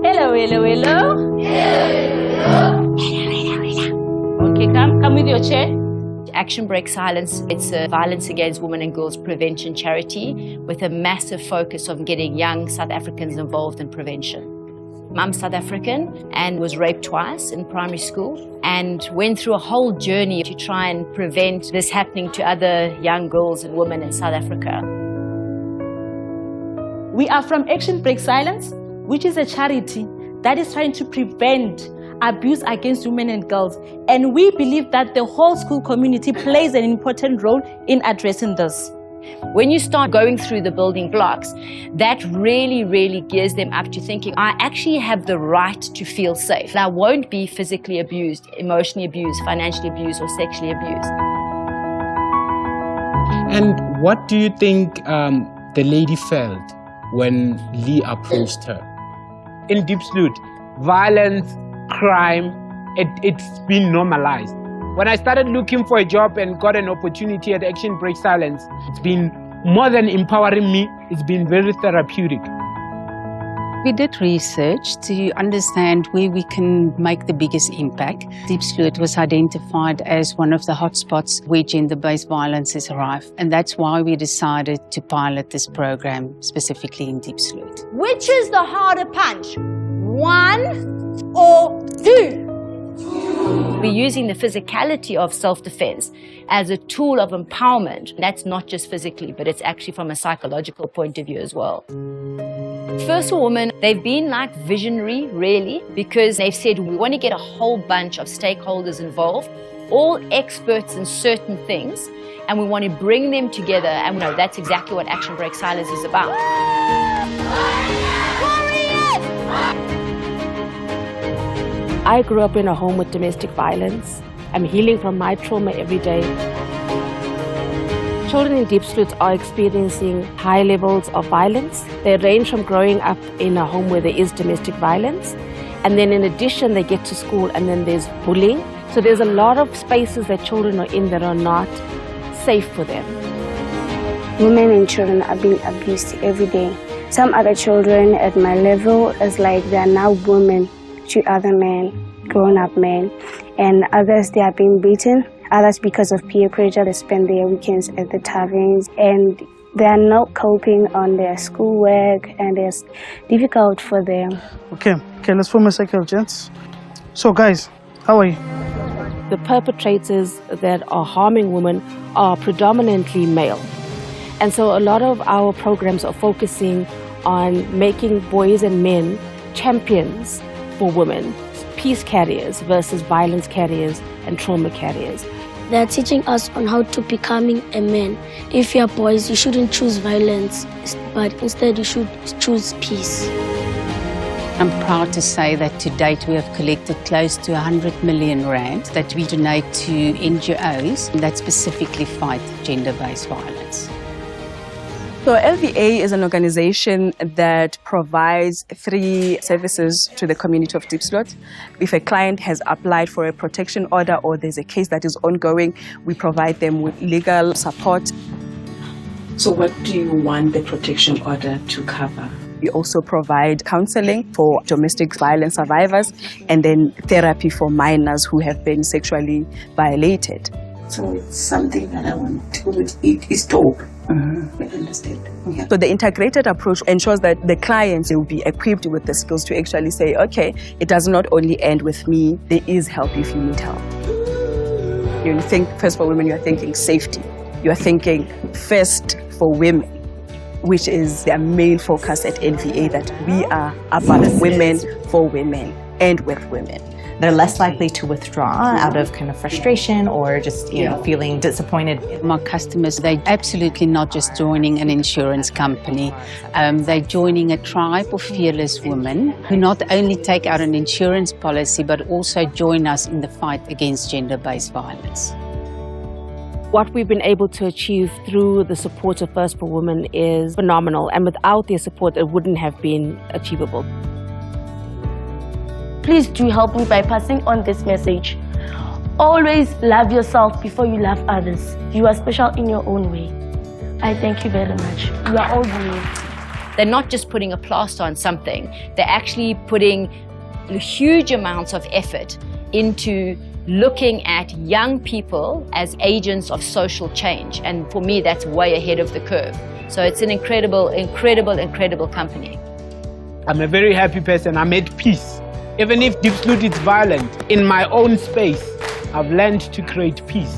Hello, hello, hello. Okay, come with your chair. Action Break Silence, it's a violence against women and girls prevention charity with a massive focus on getting young South Africans involved in prevention. I'm South African and was raped twice in primary school and went through a whole journey to try and prevent this happening to other young girls and women in South Africa. We are from Action Break Silence, which is a charity that is trying to prevent abuse against women and girls. And we believe that the whole school community plays an important role in addressing this. When you start going through the building blocks, that really gears them up to thinking, I actually have the right to feel safe. I won't be physically abused, emotionally abused, financially abused, or sexually abused. And what do you think the lady felt when Lee approached her? In Diepsloot, violence, crime, it's been normalized. When I started looking for a job and got an opportunity at Action Break Silence, it's been more than empowering me, it's been very therapeutic. We did research to understand where we can make the biggest impact. Diepsloot was identified as one of the hotspots where gender-based violence is rife, and that's why we decided to pilot this program specifically in Diepsloot. Which is the harder punch, 1 or 2? We're using the physicality of self-defense as a tool of empowerment. That's not just physically, but it's actually from a psychological point of view as well. First for Women, they've been like visionary, really, because they've said we want to get a whole bunch of stakeholders involved, all experts in certain things, and we want to bring them together. And that's exactly what Action Break Silence is about. I grew up in a home with domestic violence. I'm healing from my trauma every day. Children in Diepsloot are experiencing high levels of violence. They range from growing up in a home where there is domestic violence, and then in addition they get to school and then there's bullying. So there's a lot of spaces that children are in that are not safe for them. Women and children are being abused every day. Some other children at my level is like they are now women to other men, grown-up men, and others they are being beaten. Others, because of peer pressure, they spend their weekends at the taverns, and they are not coping on their schoolwork, and it's difficult for them. Okay, let's form a circle, gents. So guys, how are you? The perpetrators that are harming women are predominantly male. And so a lot of our programs are focusing on making boys and men champions for women, peace carriers versus violence carriers and trauma carriers. They're teaching us on how to becoming a man. If you're boys, you shouldn't choose violence, but instead you should choose peace. I'm proud to say that to date we have collected close to 100 million rand that we donate to NGOs that specifically fight gender-based violence. So LVA is an organization that provides 3 services to the community of Diepsloot. If a client has applied for a protection order or there's a case that is ongoing, we provide them with legal support. So what do you want the protection order to cover? We also provide counseling for domestic violence survivors and then therapy for minors who have been sexually violated. So it's something that I want to eat is talk. I understand. Yeah. So the integrated approach ensures that the clients will be equipped with the skills to actually say, okay, it does not only end with me, there is help if you need help. You think first for women, you're thinking safety. You're thinking first for women, which is their main focus at LVA, that we are about women for women and with women. They're less likely to withdraw out of kind of frustration or just, you know, feeling disappointed. My customers, they're absolutely not just joining an insurance company. They're joining a tribe of fearless women who not only take out an insurance policy, but also join us in the fight against gender-based violence. What we've been able to achieve through the support of First for Women is phenomenal, and without their support, it wouldn't have been achievable. Please do help me by passing on this message. Always love yourself before you love others. You are special in your own way. I thank you very much. You are all unique. they're not just putting a plaster on something, they're actually putting huge amounts of effort into looking at young people as agents of social change. And for me, that's way ahead of the curve. So it's an incredible, incredible, incredible company. I'm a very happy person. I'm at peace. Even if Deep Salute is violent, in my own space, I've learned to create peace.